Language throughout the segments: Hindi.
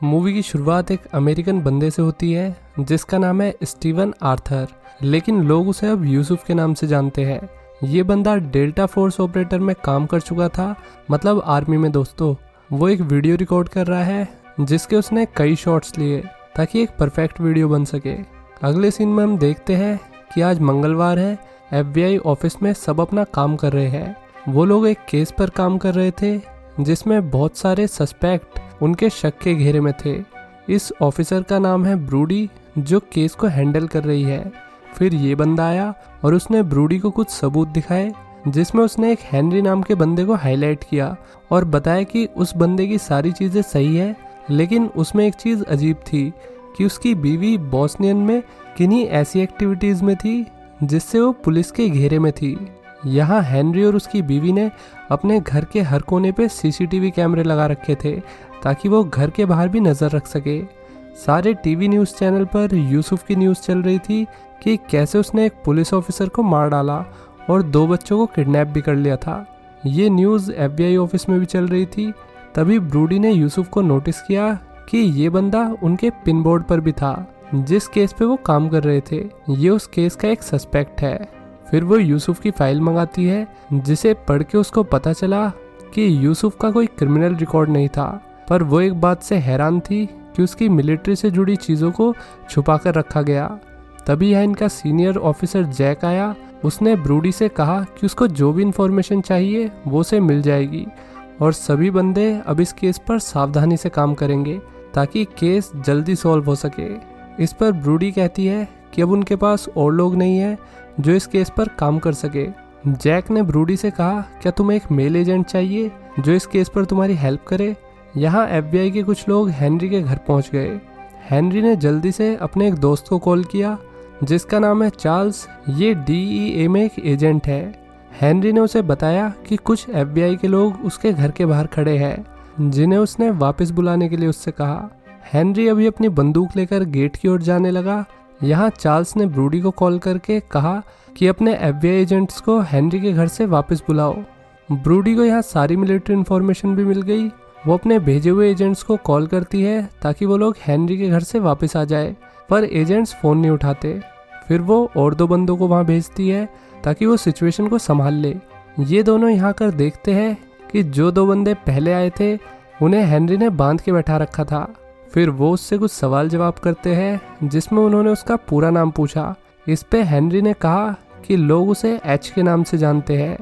मूवी की शुरुआत एक अमेरिकन बंदे से होती है जिसका नाम है स्टीवन आर्थर, लेकिन लोग उसे अब यूसुफ के नाम से जानते हैं। ये बंदा डेल्टा फोर्स ऑपरेटर में काम कर चुका था, मतलब आर्मी में दोस्तों। वो एक वीडियो रिकॉर्ड कर रहा है जिसके उसने कई शॉट्स लिए ताकि एक परफेक्ट वीडियो बन सके। अगले सीन में हम देखते हैं कि आज मंगलवार है, FBI ऑफिस में सब अपना काम कर रहे हैं। वो लोग एक केस पर काम कर रहे थे जिसमें बहुत सारे सस्पेक्ट उनके शक के घेरे में थे। इस ऑफिसर का नाम है ब्रूडी, जो केस को हैंडल कर रही है। फिर ये बंदा आया और उसने ब्रूडी को कुछ सबूत दिखाए जिसमें उसने एक हेनरी नाम के बंदे को हाईलाइट किया और बताया कि उस बंदे की सारी चीज़ें सही है, लेकिन उसमें एक चीज़ अजीब थी कि उसकी बीवी बोस्नियन में किन्हीं ऐसी एक्टिविटीज़ में थी जिससे वो पुलिस के घेरे में थी। यहाँ हेनरी और उसकी बीवी ने अपने घर के हर कोने पे CCTV कैमरे लगा रखे थे ताकि वो घर के बाहर भी नज़र रख सके। सारे टीवी न्यूज़ चैनल पर यूसुफ की न्यूज़ चल रही थी कि कैसे उसने एक पुलिस ऑफिसर को मार डाला और 2 बच्चों को किडनैप भी कर लिया था। ये न्यूज़ FBI ऑफिस में भी चल रही थी। तभी ब्रूडी ने यूसुफ को नोटिस किया कि ये बंदा उनके पिन बोर्ड पर भी था जिस केस पे वो काम कर रहे थे। ये उस केस का एक सस्पेक्ट है। फिर वो यूसुफ की फाइल मंगाती है जिसे पढ़ के उसको पता चला कि यूसुफ का कोई क्रिमिनल रिकॉर्ड नहीं था, पर वो एक बात से हैरान थी कि उसकी मिलिट्री से जुड़ी चीज़ों को छुपा कर रखा गया। तभी यहाँ इनका सीनियर ऑफिसर जैक आया। उसने ब्रूडी से कहा कि उसको जो भी इंफॉर्मेशन चाहिए वो उसे मिल जाएगी और सभी बंदे अब इस केस पर सावधानी से काम करेंगे ताकि केस जल्दी सॉल्व हो सके। इस पर ब्रूडी कहती है कि अब उनके पास और लोग नहीं है जो इस केस पर काम कर सके। जैक ने ब्रूडी से कहा, क्या तुम्हें एक मेल एजेंट चाहिए जो इस केस पर तुम्हारी हेल्प करे? यहाँ FBI के कुछ लोग हेनरी के घर पहुँच गए। हेनरी ने जल्दी से अपने एक दोस्त को कॉल किया जिसका नाम है चार्ल्स। ये DEA में एक एजेंट है। हेनरी ने उसे बताया कि कुछ FBI के लोग उसके घर के बाहर खड़े हैं जिन्हें उसने वापस बुलाने के लिए उससे कहा। हेनरी अभी अपनी बंदूक लेकर गेट की ओर जाने लगा। यहाँ चार्ल्स ने ब्रूडी को कॉल करके कहा कि अपने FBI एजेंट्स को हेनरी के घर से वापस बुलाओ। ब्रूडी को यहाँ सारी मिलिट्री इन्फॉर्मेशन भी मिल गई। वो अपने भेजे हुए एजेंट्स को कॉल करती है ताकि वो लोग हेनरी के घर से वापस आ जाए, पर एजेंट्स फ़ोन नहीं उठाते। फिर वो और 2 बंदों को वहाँ भेजती है ताकि वो सिचुएशन को संभाल ले। ये दोनों यहाँ कर देखते हैं कि जो 2 बंदे पहले आए थे उन्हें हेनरी ने बांध के बैठा रखा था। फिर वो उससे कुछ सवाल जवाब करते हैं जिसमें उन्होंने उसका पूरा नाम पूछा। इस पे हेनरी ने कहा कि लोग उसे H के नाम से जानते हैं।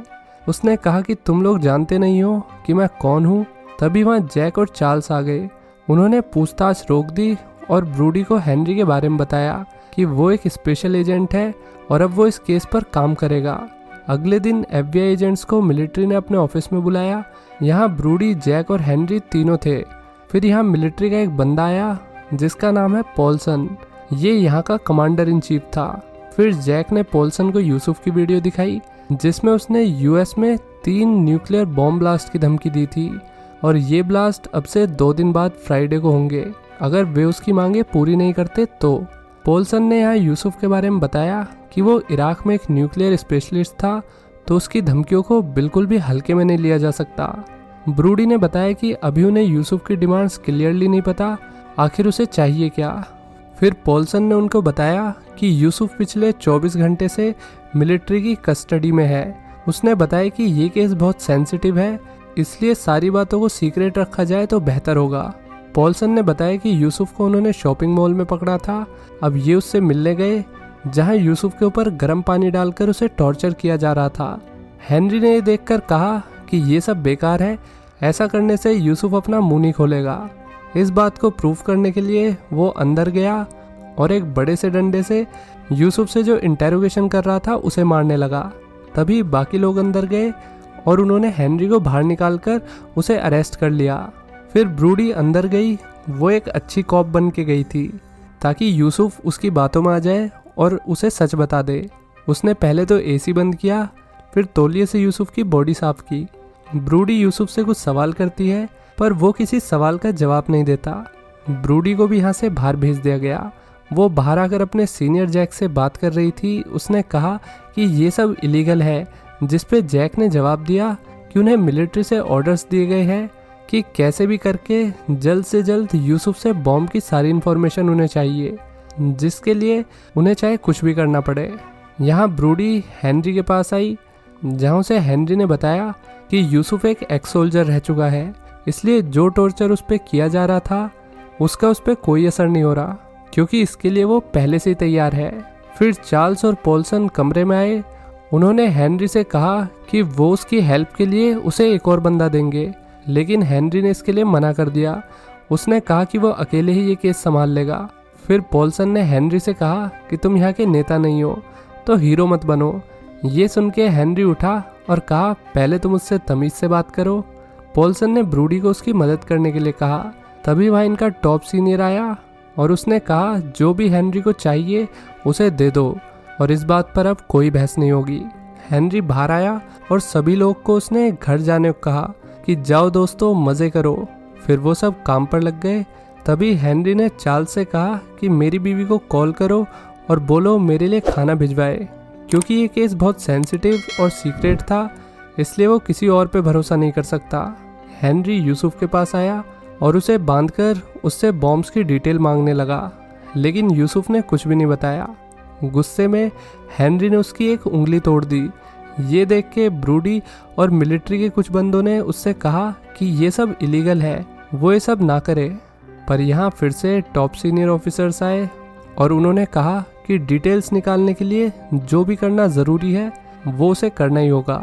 उसने कहा कि तुम लोग जानते नहीं हो कि मैं कौन हूँ। तभी वहाँ जैक और चार्ल्स आ गए। उन्होंने पूछताछ रोक दी और ब्रूडी को हेनरी के बारे में बताया कि वो एक स्पेशल एजेंट है और अब वो इस केस पर काम करेगा। अगले दिन FBI एजेंट्स को मिलिट्री ने अपने ऑफिस में बुलाया। यहाँ ब्रूडी, जैक और हेनरी तीनों थे। फिर यहाँ मिलिट्री का एक बंदा आया जिसका नाम है पॉल्सन। ये यहाँ का कमांडर इन चीफ था। फिर जैक ने पॉल्सन को यूसुफ की वीडियो दिखाई जिसमें उसने US में 3 न्यूक्लियर बॉम्ब ब्लास्ट की धमकी दी थी और ये ब्लास्ट अब से 2 दिन बाद फ्राइडे को होंगे अगर वे उसकी मांगे पूरी नहीं करते तो। पॉल्सन ने यहाँ यूसुफ के बारे में बताया कि वो इराक में एक न्यूक्लियर स्पेशलिस्ट था, तो उसकी धमकियों को बिल्कुल भी हल्के में नहीं लिया जा सकता। ब्रूडी ने बताया कि अभी उन्हें यूसुफ की डिमांड्स क्लियरली नहीं पता, आखिर उसे चाहिए क्या। फिर पॉल्सन ने उनको बताया कि यूसुफ पिछले 24 घंटे से मिलिट्री की कस्टडी में है। उसने बताया कि ये केस बहुत सेंसिटिव है, इसलिए सारी बातों को सीक्रेट रखा जाए तो बेहतर होगा। पॉल्सन ने बताया कि यूसुफ को उन्होंने शॉपिंग मॉल में पकड़ा था। अब ये उससे मिलने गए जहाँ यूसुफ के ऊपर गर्म पानी डालकर उसे टॉर्चर किया जा रहा था। हेनरी ने ये देखकर कहा कि ये सब बेकार है, ऐसा करने से यूसुफ अपना मुंह नहीं खोलेगा। इस बात को प्रूव करने के लिए वो अंदर गया और एक बड़े से डंडे से यूसुफ से जो इंटेरोगेशन कर रहा था उसे मारने लगा। तभी बाकी लोग अंदर गए और उन्होंने हेनरी को बाहर निकालकर उसे अरेस्ट कर लिया। फिर ब्रूडी अंदर गई। वो एक अच्छी कॉप बन के गई थी ताकि यूसुफ उसकी बातों में आ जाए और उसे सच बता दे। उसने पहले तो AC बंद किया, फिर तौलिए से यूसुफ की बॉडी साफ की। ब्रूडी यूसुफ से कुछ सवाल करती है पर वो किसी सवाल का जवाब नहीं देता। ब्रूडी को भी यहाँ से बाहर भेज दिया गया। वो बाहर आकर अपने सीनियर जैक से बात कर रही थी। उसने कहा कि ये सब इलीगल है, जिस पे जैक ने जवाब दिया कि उन्हें मिलिट्री से ऑर्डर्स दिए गए हैं कि कैसे भी करके जल्द से जल्द यूसुफ से बॉम्ब की सारी इन्फॉर्मेशन उन्हें चाहिए, जिसके लिए उन्हें चाहे कुछ भी करना पड़े। यहाँ ब्रूडी हेनरी के पास आई, जहाँ उसे हेनरी ने बताया कि यूसुफ एक एक्स सोल्जर रह चुका है, इसलिए जो टॉर्चर उस पर किया जा रहा था उसका उस पर कोई असर नहीं हो रहा, क्योंकि इसके लिए वो पहले से ही तैयार है। फिर चार्ल्स और पॉल्सन कमरे में आए। उन्होंने हेनरी से कहा कि वो उसकी हेल्प के लिए उसे एक और बंदा देंगे, लेकिन हेनरी ने इसके लिए मना कर दिया। उसने कहा कि वो अकेले ही ये केस संभाल लेगा। फिर पॉल्सन ने हेनरी से कहा कि तुम यहाँ के नेता नहीं हो तो हीरो मत बनो। ये सुन के हेनरी उठा और कहा पहले तुम उससे तमीज़ से बात करो। पॉल्सन ने ब्रूडी को उसकी मदद करने के लिए कहा। तभी वहाँ इनका टॉप सीनियर आया और उसने कहा जो भी हेनरी को चाहिए उसे दे दो और इस बात पर अब कोई बहस नहीं होगी। हेनरी बाहर आया और सभी लोग को उसने घर जाने को कहा कि जाओ दोस्तों मज़े करो। फिर वो सब काम पर लग गए। तभी हेनरी ने चार्ल्स से कहा कि मेरी बीवी को कॉल करो और बोलो मेरे लिए खाना भिजवाए, क्योंकि ये केस बहुत सेंसिटिव और सीक्रेट था, इसलिए वो किसी और पे भरोसा नहीं कर सकता। हेनरी यूसुफ के पास आया और उसे बांधकर उससे बॉम्ब्स की डिटेल मांगने लगा, लेकिन यूसुफ ने कुछ भी नहीं बताया। गुस्से में हेनरी ने उसकी एक उंगली तोड़ दी। ये देख के ब्रूडी और मिलिट्री के कुछ बंदों ने उससे कहा कि ये सब इलीगल है, वो ये सब ना करे। पर यहाँ फिर से टॉप सीनियर ऑफिसर्स आए और उन्होंने कहा कि डिटेल्स निकालने के लिए जो भी करना ज़रूरी है वो उसे करना ही होगा।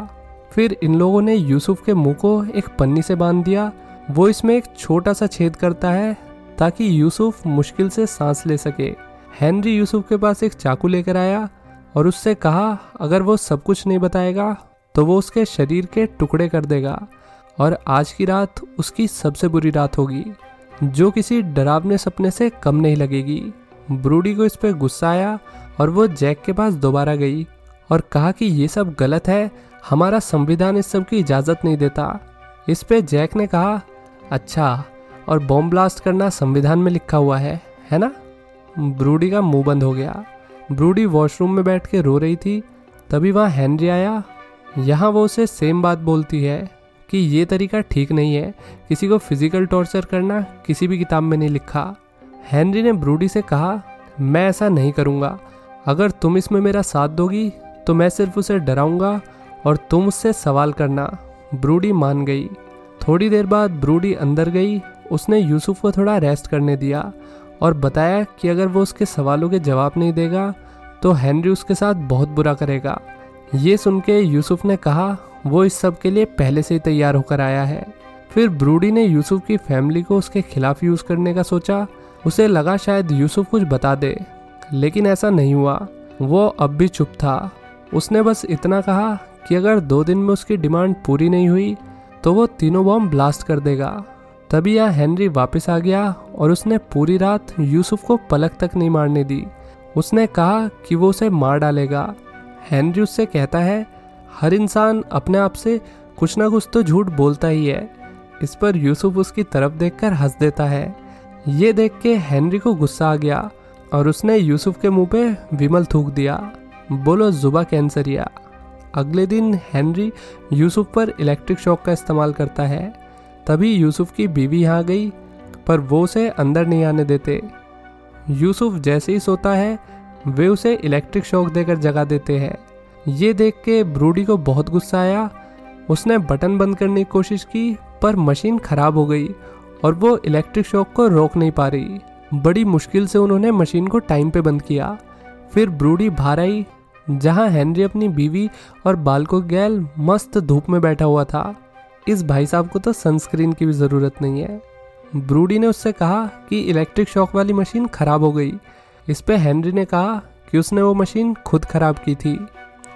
फिर इन लोगों ने यूसुफ के मुंह को एक पन्नी से बांध दिया। वो इसमें एक छोटा सा छेद करता है ताकि यूसुफ मुश्किल से सांस ले सके। हेनरी यूसुफ के पास एक चाकू लेकर आया और उससे कहा अगर वो सब कुछ नहीं बताएगा तो वो उसके शरीर के टुकड़े कर देगा और आज की रात उसकी सबसे बुरी रात होगी, जो किसी डरावने सपने से कम नहीं लगेगी। ब्रूडी को इस पर गुस्सा आया और वो जैक के पास दोबारा गई और कहा कि ये सब गलत है, हमारा संविधान इस सब की इजाज़त नहीं देता। इस पे जैक ने कहा अच्छा, और बॉम्ब ब्लास्ट करना संविधान में लिखा हुआ है ना? ब्रूडी का मुंह बंद हो गया। ब्रूडी वॉशरूम में बैठ के रो रही थी। तभी वहाँ हेनरी आया। यहाँ वो उसे सेम बात बोलती है कि ये तरीका ठीक नहीं है, किसी को फिजिकल टॉर्चर करना किसी भी किताब में नहीं लिखा। हेनरी ने ब्रूडी से कहा मैं ऐसा नहीं करूँगा, अगर तुम इसमें मेरा साथ दोगी तो मैं सिर्फ उसे डराऊँगा और तुम उससे सवाल करना। ब्रूडी मान गई। थोड़ी देर बाद ब्रूडी अंदर गई। उसने यूसुफ को थोड़ा रेस्ट करने दिया और बताया कि अगर वो उसके सवालों के जवाब नहीं देगा तो हेनरी उसके साथ बहुत बुरा करेगा। ये सुन के यूसुफ ने कहा वो इस सब के लिए पहले से ही तैयार होकर आया है। फिर ब्रूडी ने यूसुफ की फैमिली को उसके खिलाफ यूज़ करने का सोचा। उसे लगा शायद यूसुफ कुछ बता दे, लेकिन ऐसा नहीं हुआ। वो अब भी चुप था। उसने बस इतना कहा कि अगर 2 दिन में उसकी डिमांड पूरी नहीं हुई तो वो तीनों बॉम्ब ब्लास्ट कर देगा। तभी यहाँ हेनरी वापस आ गया और उसने पूरी रात यूसुफ को पलक तक नहीं मारने दी। उसने कहा कि वो उसे मार डालेगा। हेनरी उससे कहता है हर इंसान अपने आप से कुछ ना कुछ तो झूठ बोलता ही है। इस पर यूसुफ उसकी तरफ देखकर हंस देता है। ये देख के हेनरी को गुस्सा आ गया और उसने यूसुफ के मुंह पे विमल थूक दिया। बोलो जुबा कैंसरिया। अगले दिन हेनरी यूसुफ पर इलेक्ट्रिक शॉक का इस्तेमाल करता है। तभी यूसुफ की बीवी यहाँ गई, पर वो उसे अंदर नहीं आने देते। यूसुफ जैसे ही सोता है वे उसे इलेक्ट्रिक शॉक देकर जगा देते हैं। ये देख के ब्रूडी को बहुत गुस्सा आया। उसने बटन बंद करने की कोशिश की पर मशीन खराब हो गई और वो इलेक्ट्रिक शॉक को रोक नहीं पा रही। बड़ी मुश्किल से उन्होंने मशीन को टाइम पे बंद किया। फिर ब्रूडी बाहर आई, जहाँ हेनरी अपनी बीवी और बालकों के गैल मस्त धूप में बैठा हुआ था। इस भाई साहब को तो सनस्क्रीन की भी ज़रूरत नहीं है। ब्रूडी ने उससे कहा कि इलेक्ट्रिक शॉक वाली मशीन ख़राब हो गई। इस पे हेनरी ने कहा कि उसने वो मशीन खुद ख़राब की थी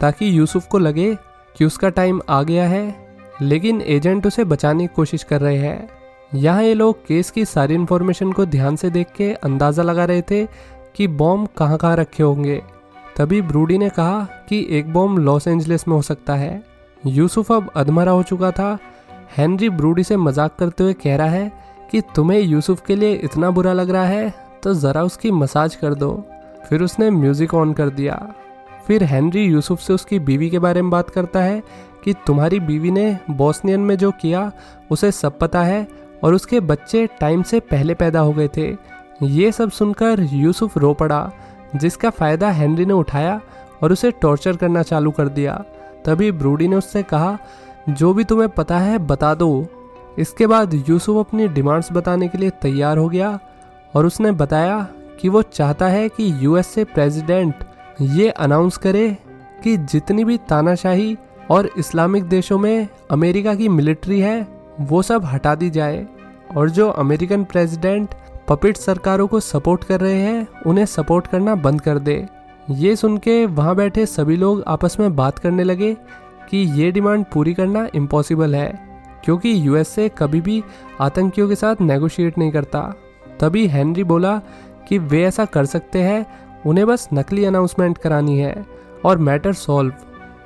ताकि यूसुफ को लगे कि उसका टाइम आ गया है, लेकिन एजेंट उसे बचाने की कोशिश कर रहे हैं। यहाँ ये लोग केस की सारी इन्फॉर्मेशन को ध्यान से देख के अंदाज़ा लगा रहे थे कि बॉम्ब कहाँ कहाँ रखे होंगे। तभी ब्रूडी ने कहा कि एक बॉम्ब लॉस एंजलिस में हो सकता है। यूसुफ अब अधमरा हो चुका था। हेनरी ब्रूडी से मजाक करते हुए कह रहा है कि तुम्हें यूसुफ के लिए इतना बुरा लग रहा है तो ज़रा उसकी मसाज कर दो। फिर उसने म्यूज़िक ऑन कर दिया। फिर हेनरी यूसुफ से उसकी बीवी के बारे में बात करता है कि तुम्हारी बीवी ने बोस्नियन में जो किया उसे सब पता है और उसके बच्चे टाइम से पहले पैदा हो गए थे। ये सब सुनकर यूसुफ रो पड़ा, जिसका फ़ायदा हेनरी ने उठाया और उसे टॉर्चर करना चालू कर दिया। तभी ब्रूडी ने उससे कहा, जो भी तुम्हें पता है बता दो। इसके बाद यूसुफ अपनी डिमांड्स बताने के लिए तैयार हो गया और उसने बताया कि वो चाहता है कि यूएसए प्रेसिडेंट ये अनाउंस करे कि जितनी भी तानाशाही और इस्लामिक देशों में अमेरिका की मिलिट्री है वो सब हटा दी जाए और जो अमेरिकन प्रेसिडेंट पपेट सरकारों को सपोर्ट कर रहे हैं उन्हें सपोर्ट करना बंद कर दे। ये सुन के वहाँ बैठे सभी लोग आपस में बात करने लगे कि ये डिमांड पूरी करना इम्पॉसिबल है, क्योंकि यूएसए कभी भी आतंकियों के साथ नेगोशिएट नहीं करता। तभी हेनरी बोला कि वे ऐसा कर सकते हैं, उन्हें बस नकली अनाउंसमेंट करानी है और मैटर सॉल्व।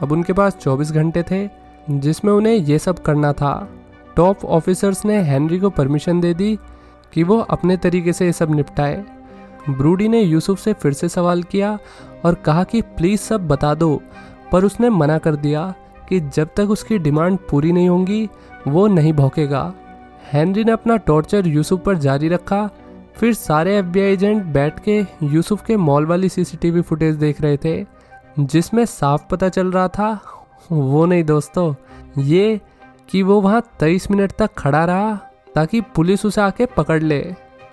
अब उनके पास 24 घंटे थे जिसमें उन्हें ये सब करना था। टॉप ऑफिसर्स ने हेनरी को परमिशन दे दी कि वो अपने तरीके से ये सब निपटाए। ब्रूडी ने यूसुफ से फिर से सवाल किया और कहा कि प्लीज़ सब बता दो, पर उसने मना कर दिया कि जब तक उसकी डिमांड पूरी नहीं होंगी वो नहीं भौंकेगा। हेनरी ने अपना टॉर्चर यूसुफ पर जारी रखा। फिर सारे एफबीआई एजेंट बैठ के यूसुफ के मॉल वाली सीसीटीवी फुटेज देख रहे थे, जिसमें साफ पता चल रहा था वो नहीं दोस्तों, ये कि वो वहाँ 23 मिनट तक खड़ा रहा ताकि पुलिस उसे आके पकड़ ले।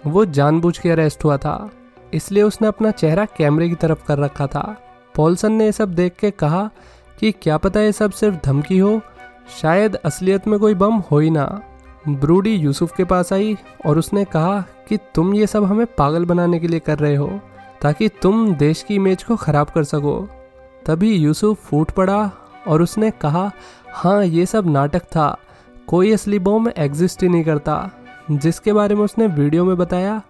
वो जानबूझ के अरेस्ट हुआ था, इसलिए उसने अपना चेहरा कैमरे की तरफ कर रखा था। पॉल्सन ने ये सब देख के कहा कि क्या पता ये सब सिर्फ धमकी हो, शायद असलियत में कोई बम हो ही ना। ब्रूडी यूसुफ के पास आई और उसने कहा कि तुम ये सब हमें पागल बनाने के लिए कर रहे हो ताकि तुम देश की इमेज को ख़राब कर सको। तभी यूसुफ फूट पड़ा और उसने कहा, हाँ ये सब नाटक था, कोई असली बम एग्जिस्ट ही नहीं करता। जिसके बारे में उसने वीडियो में बताया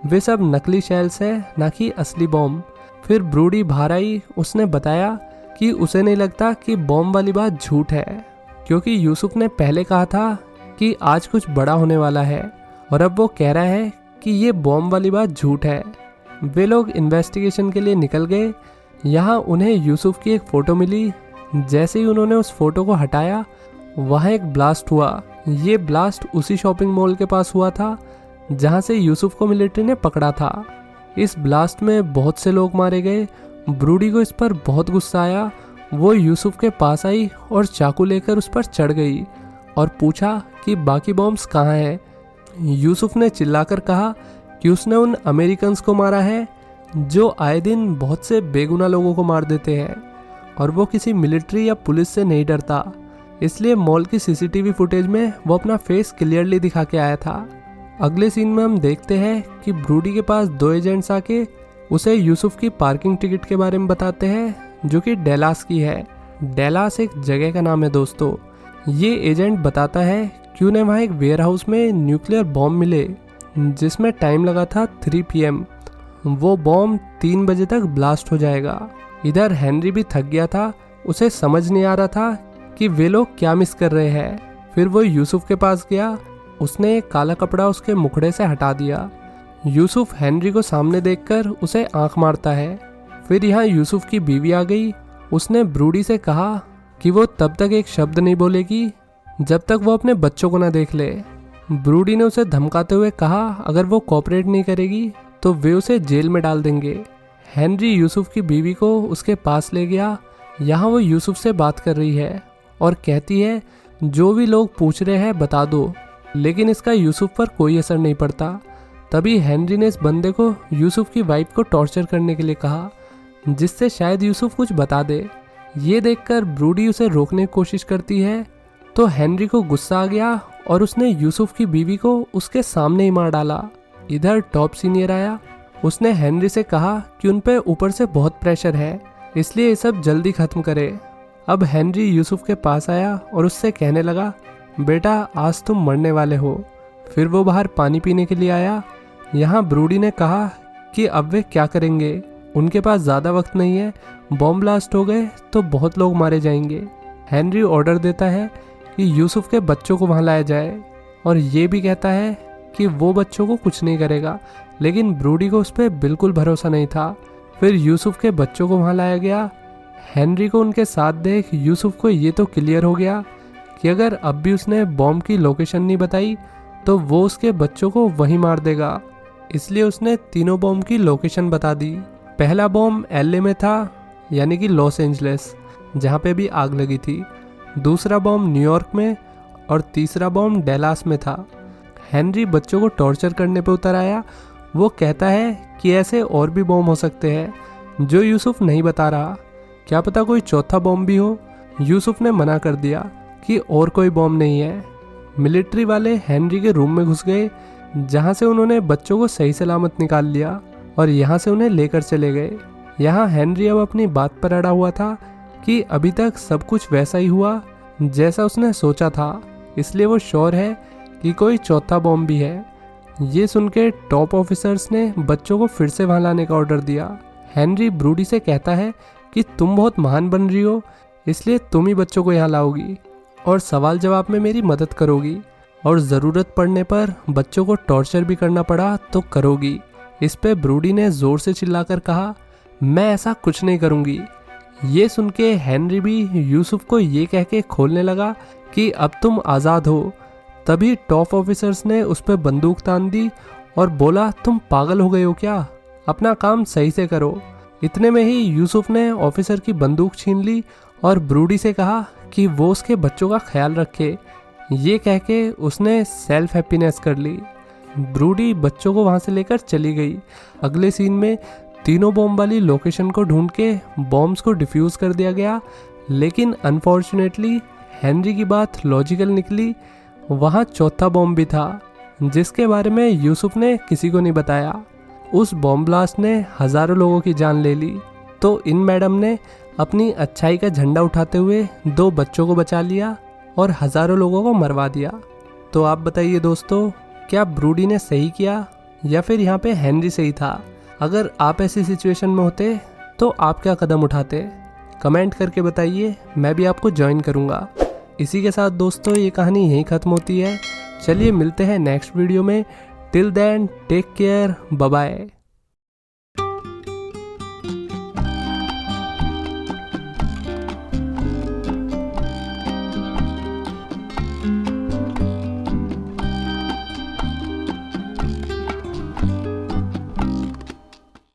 वे सब नकली शेल्स है, ना कि असली बम। फिर ब्रूडी बाहर आई, उसने बताया कि उसे नहीं लगता कि बम वाली बात झूठ है, क्योंकि यूसुफ ने पहले कहा था कि आज कुछ बड़ा होने वाला है और अब वो कह रहा है कि ये बम वाली बात झूठ है। वे लोग इन्वेस्टिगेशन के लिए निकल गए। यहाँ उन्हें यूसुफ की एक फ़ोटो मिली। जैसे ही उन्होंने उस फोटो को हटाया वहाँ एक ब्लास्ट हुआ। ये ब्लास्ट उसी शॉपिंग मॉल के पास हुआ था जहाँ से यूसुफ को मिलिट्री ने पकड़ा था। इस ब्लास्ट में बहुत से लोग मारे गए। ब्रूडी को इस पर बहुत गुस्सा आया। वो यूसुफ के पास आई और चाकू लेकर उस पर चढ़ गई और पूछा कि बाकी बॉम्ब्स कहाँ हैं। यूसुफ ने चिल्लाकर कहा कि उसने उन अमेरिकन्स को मारा है जो आए दिन बहुत से बेगुनाह लोगों को मार देते हैं और वो किसी मिलिट्री या पुलिस से नहीं डरता। इसलिए मॉल की सीसीटीवी फुटेज में वो अपना फेस क्लियरली दिखा के आया था। अगले सीन में हम देखते हैं कि ब्रूडी के पास 2 एजेंट्स आके उसे यूसुफ की पार्किंग टिकट के बारे में बताते हैं जो कि डेलास की है। डेलास एक जगह का नाम है दोस्तों। ये एजेंट बताता है कि उन्हें वहाँ एक वेयर हाउस में न्यूक्लियर बॉम्ब मिले जिसमें टाइम लगा था 3 PM। वो बॉम्ब 3 बजे तक ब्लास्ट हो जाएगा। इधर हेनरी भी थक गया था, उसे समझ नहीं आ रहा था कि वे लोग क्या मिस कर रहे हैं। फिर वो यूसुफ के पास गया, उसने एक काला कपड़ा उसके मुखड़े से हटा दिया। यूसुफ हेनरी को सामने देखकर उसे आंख मारता है। फिर यहाँ यूसुफ की बीवी आ गई। उसने ब्रूडी से कहा कि वो तब तक एक शब्द नहीं बोलेगी जब तक वो अपने बच्चों को ना देख ले। ब्रूडी ने उसे धमकाते हुए कहा अगर वो कोऑपरेट नहीं करेगी तो वे उसे जेल में डाल देंगे। हेनरी यूसुफ की बीवी को उसके पास ले गया। यहाँ वो यूसुफ से बात कर रही है और कहती है जो भी लोग पूछ रहे हैं बता दो, लेकिन इसका यूसुफ पर कोई असर नहीं पड़ता। तभी हेनरी ने इस बंदे को यूसुफ की वाइफ को टॉर्चर करने के लिए कहा जिससे शायद यूसुफ कुछ बता दे। ये देखकर ब्रूडी उसे रोकने की कोशिश करती है तो हेनरी को गुस्सा आ गया और उसने यूसुफ की बीवी को उसके सामने ही मार डाला। इधर टॉप सीनियर आया। उसने हेनरी से कहा कि उन पे ऊपर से बहुत प्रेशर है, इसलिए ये सब जल्दी ख़त्म करे। अब हेनरी यूसुफ के पास आया और उससे कहने लगा बेटा आज तुम मरने वाले हो। फिर वो बाहर पानी पीने के लिए आया। यहाँ ब्रूडी ने कहा कि अब वे क्या करेंगे, उनके पास ज़्यादा वक्त नहीं है, बॉम्ब ब्लास्ट हो गए तो बहुत लोग मारे जाएंगे। हेनरी ऑर्डर देता है कि यूसुफ के बच्चों को वहाँ लाया जाए और ये भी कहता है कि वो बच्चों को कुछ नहीं करेगा, लेकिन ब्रूडी को उस पर बिल्कुल भरोसा नहीं था। फिर यूसुफ के बच्चों को वहाँ लाया गया। हेनरी को उनके साथ देख यूसुफ को ये तो क्लियर हो गया कि अगर अब भी उसने बॉम्ब की लोकेशन नहीं बताई तो वो उसके बच्चों को वहीं मार देगा। इसलिए उसने तीनों बॉम्ब की लोकेशन बता दी। पहला बॉम्ब एलए में था, यानी कि लॉस एंजलिस, जहाँ पे भी आग लगी थी। दूसरा बॉम्ब न्यूयॉर्क में और तीसरा बॉम्ब डेलास में था। हेनरी बच्चों को टॉर्चर करने पे उतर आया। वो कहता है कि ऐसे और भी बॉम्ब हो सकते हैं जो यूसुफ नहीं बता रहा, क्या पता कोई चौथा बॉम्ब भी हो। यूसुफ ने मना कर दिया कि और कोई बॉम्ब नहीं है। मिलिट्री वाले हेनरी के रूम में घुस गए, जहाँ से उन्होंने बच्चों को सही सलामत निकाल लिया और यहाँ से उन्हें लेकर चले गए। यहाँ हेनरी अब अपनी बात पर अड़ा हुआ था कि अभी तक सब कुछ वैसा ही हुआ जैसा उसने सोचा था, इसलिए वो श्योर है कि कोई चौथा बॉम्ब भी है। ये सुन के टॉप ऑफिसर्स ने बच्चों को फिर से वहाँ लाने का ऑर्डर दिया। हेनरी ब्रूडी से कहता है कि तुम बहुत महान बन रही हो, इसलिए तुम ही बच्चों को यहाँ लाओगी और सवाल जवाब में मेरी मदद करोगी, और ज़रूरत पड़ने पर बच्चों को टॉर्चर भी करना पड़ा तो करोगी। इस पे ब्रूडी ने ज़ोर से चिल्लाकर कहा, मैं ऐसा कुछ नहीं करूँगी। ये सुन के हेनरी भी यूसुफ को ये कह के खोलने लगा कि अब तुम आज़ाद हो। तभी टॉप ऑफिसर्स ने उस पर बंदूक तान दी और बोला, तुम पागल हो गए हो क्या, अपना काम सही से करो। इतने में ही यूसुफ ने ऑफिसर की बंदूक छीन ली और ब्रूडी से कहा कि वो उसके बच्चों का ख्याल रखे। ये कह के उसने सेल्फ हैप्पीनेस कर ली। ब्रूडी बच्चों को वहाँ से लेकर चली गई। अगले सीन में तीनों बॉम्ब वाली लोकेशन को ढूंढ के बॉम्ब्स को डिफ्यूज़ कर दिया गया, लेकिन अनफॉर्चुनेटली हेनरी की बात लॉजिकल निकली। वहाँ चौथा बॉम्ब भी था जिसके बारे में यूसुफ ने किसी को नहीं बताया। उस बॉम्ब ब्लास्ट ने हज़ारों लोगों की जान ले ली। तो इन मैडम ने अपनी अच्छाई का झंडा उठाते हुए 2 बच्चों को बचा लिया और हज़ारों लोगों को मरवा दिया। तो आप बताइए दोस्तों, क्या ब्रूडी ने सही किया या फिर यहाँ पे हेनरी सही था? अगर आप ऐसी सिचुएशन में होते तो आप क्या कदम उठाते? कमेंट करके बताइए, मैं भी आपको ज्वाइन करूँगा। इसी के साथ दोस्तों ये कहानी यहीं ख़त्म होती है। चलिए मिलते हैं नेक्स्ट वीडियो में। Till then take care, bye bye.